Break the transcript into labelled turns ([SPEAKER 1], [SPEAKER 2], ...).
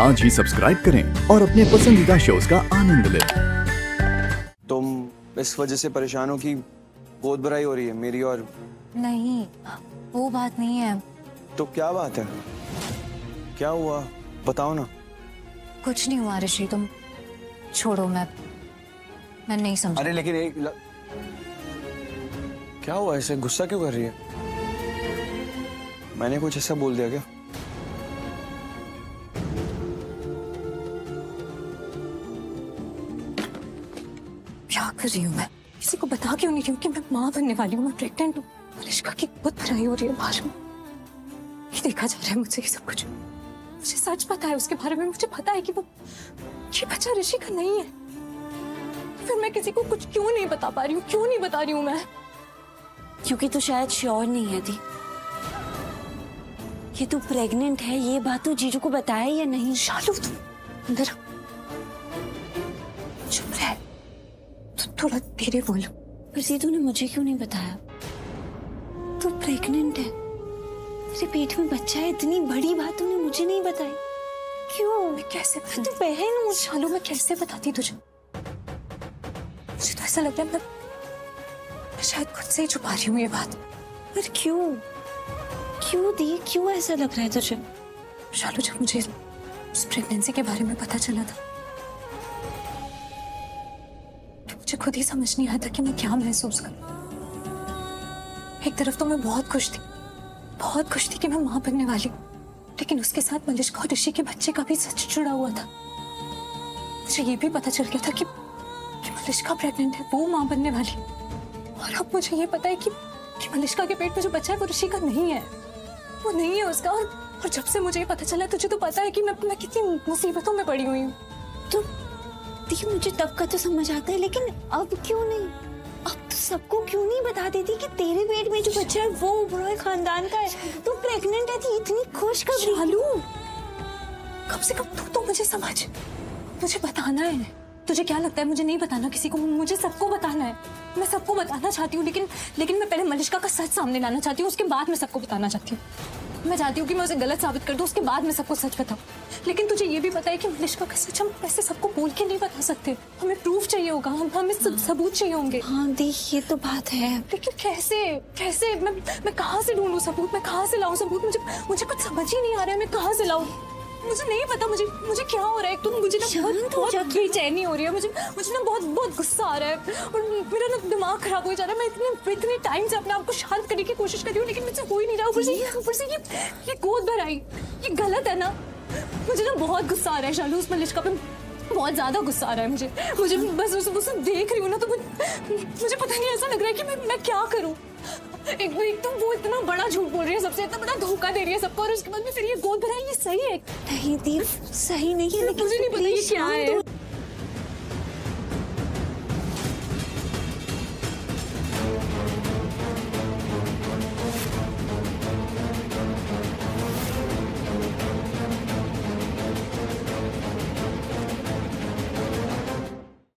[SPEAKER 1] आज ही सब्सक्राइब करें और अपने पसंदीदा शोज का आनंद लें।
[SPEAKER 2] तुम इस वजह से परेशान हो कि गोद भराई हो रही है मेरी और?
[SPEAKER 3] नहीं, वो बात नहीं है।
[SPEAKER 2] तो क्या बात है? क्या हुआ बताओ ना।
[SPEAKER 3] कुछ नहीं हुआ ऋषि, तुम छोड़ो। मैं नहीं समझ।
[SPEAKER 2] अरे लेकिन क्या हुआ? ऐसे गुस्सा क्यों कर रही है? मैंने कुछ ऐसा बोल दिया क्या?
[SPEAKER 3] क्या कर रही हूँ मैं? किसी को बता क्यों नहीं रही हूँ कि मैं माँ बनने वाली हूँ, मैं प्रेग्नेंट हूँ। मलिष्का की बहुत भराई हो रही है बाहर में। ये देखा जा रहा है मुझसे ये सब कुछ। मुझे सच पता है उसके बारे में। मुझे पता है कि वो ये बच्चा ऋषि का नहीं है। फिर मैं किसी को कुछ क्यों नहीं बता पा रही हूँ? क्यों नहीं बता रही हूँ मैं?
[SPEAKER 4] क्योंकि तू शायद श्योर नहीं है दी कि तू प्रेग्नेंट है। ये बात तू जीजू को बताया या नहीं?
[SPEAKER 3] शालू तू अंदर चुप रह, तू थोड़ा धीरे बोलो।
[SPEAKER 4] पर सी तूने मुझे क्यों नहीं बताया? तू प्रेग्नेंट है, तेरे पेट में बच्चा है। इतनी बड़ी बात तूने मुझे नहीं बताई क्यों?
[SPEAKER 3] मैं कैसे
[SPEAKER 4] तू बहन हूँ।
[SPEAKER 3] शालू मैं कैसे बताती तुझे? मुझे तो ऐसा लग रहा है मैं शायद खुद से ही छुपा रही हूँ ये बात।
[SPEAKER 4] पर क्यों? क्यों दी? क्यों ऐसा लग रहा है तुझे?
[SPEAKER 3] शालू जब मुझे उस प्रेगनेंसी के बारे में पता चला था तो मुझे खुद ही समझ नहीं आया था कि मैं क्या महसूस करूं। एक तरफ तो मैं बहुत खुश थी कि मैं माँ बनने वाली हूँ, लेकिन उसके साथ मलिष्का और ऋषि के बच्चे का भी सच जुड़ा हुआ था। मुझे ये भी पता चल गया था कि मलिष्का प्रेग्नेंट है, वो माँ बनने वाली। और अब मुझे ये पता है कि मलिष्का के पेट में जो बच्चा है वो ऋषि का नहीं है, वो नहीं है उसका। और जब से मुझे ये पता चला, तुझे तो पता है कि मैं कितनी मुसीबतों में पड़ी हुई हूँ।
[SPEAKER 4] तो देखिए मुझे तब का तो समझ आता है, लेकिन अब क्यों नहीं? अब तो सबको क्यों नहीं बता देती कि तेरे पेट में जो बच्चा है वो ओबरॉय खानदान का है? तू प्रेग्नेंट है थी, इतनी खुशखबरी।
[SPEAKER 3] शालू कम से कम तू तो मुझे समझ, मुझे बताना है। तुझे क्या लगता है मुझे नहीं बताना किसी को? मुझे सबको बताना है। मैं सबको बताना चाहती हूँ, लेकिन मैं पहले मलिष्का का सच सामने लाना चाहती हूँ, उसके बाद मैं सबको बताना चाहती हूँ। मैं चाहती हूँ कि मैं उसे गलत साबित कर दूँ, उसके बाद मैं सबको सच बताऊँ। लेकिन तुझे ये भी पता है कि मलिष्का का सच हम ऐसे सबको बोल के नहीं बता सकते। हमें प्रूफ चाहिए होगा, हमें सबूत चाहिए होंगे।
[SPEAKER 4] हाँ दी, ये तो बात है।
[SPEAKER 3] लेकिन कैसे मैं कहाँ से ढूंढूं सबूत? मैं कहाँ से लाऊं सबूत? मुझे कुछ समझ ही नहीं आ रहा है, मैं कहाँ से लाऊं? मुझे नहीं पता मुझे क्या हो रहा है। तुम मुझे ना बहुत बेचैनी हो रही है। मुझे ना बहुत गुस्सा आ रहा है और मेरा ना दिमाग खराब हो जा रहा है। मैं इतने टाइम से अपने आप को शांत करने की कोशिश कर रही हूँ, लेकिन मुझसे हो ही नहीं रहा। ऊपर से ये गोद भराई, ये गलत है ना? मुझे ना बहुत गुस्सा आ रहा है शालू, उस मलिष्का पे बहुत ज्यादा गुस्सा आ रहा है मुझे बस उसे देख रही हूँ ना तो मुझे पता नहीं, ऐसा लग रहा है कि मैं क्या करूँ। एक तो वो इतना बड़ा झूठ बोल रही है सबसे, इतना बड़ा धोखा दे रही है सबको, और उसके बाद में फिर ये गोद भराई। ये सही है?
[SPEAKER 4] नहीं दीप, सही नहीं है। लेकिन
[SPEAKER 3] मुझे नहीं पता ये क्या है।